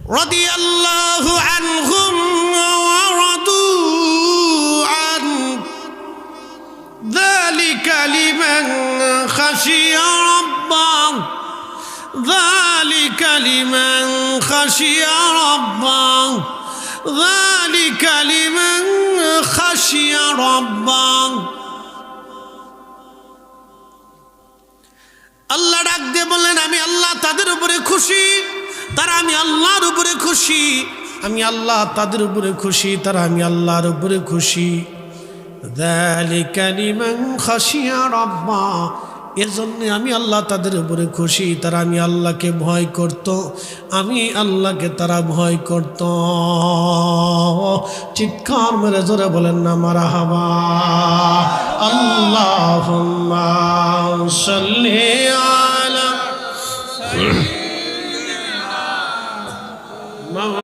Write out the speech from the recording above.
রাদিয়াল্লাহু আনহুম ওয়া রাদু আন যালিকা লিমান খাশিয়া রাব্বাহ যালিকা লিমান খাশিয়া রাব্বাহ যালিকা লিমান খাশিয়া রাব্বাহ। আল্লাহ ডাক দিয়ে বললেন, আমি আল্লাহ তাদের উপরে খুশি, তারা আমি আল্লাহর উপরে খুশি। আমি আল্লাহ তাদের উপরে খুশি, তারা আমি আল্লাহর উপরে খুশি। যালিকা লিমান খাশিয়া রাব্বাহ, এর জন্য আমি আল্লাহ তাদের উপরে খুশি, তারা আমি আল্লাহকে ভয় করত, আমি আল্লাহকে তারা ভয় করত। চিৎকার মেরে জোরে বলেন না মারহাবা। আল্লাহুম্মা সাল্লি আলা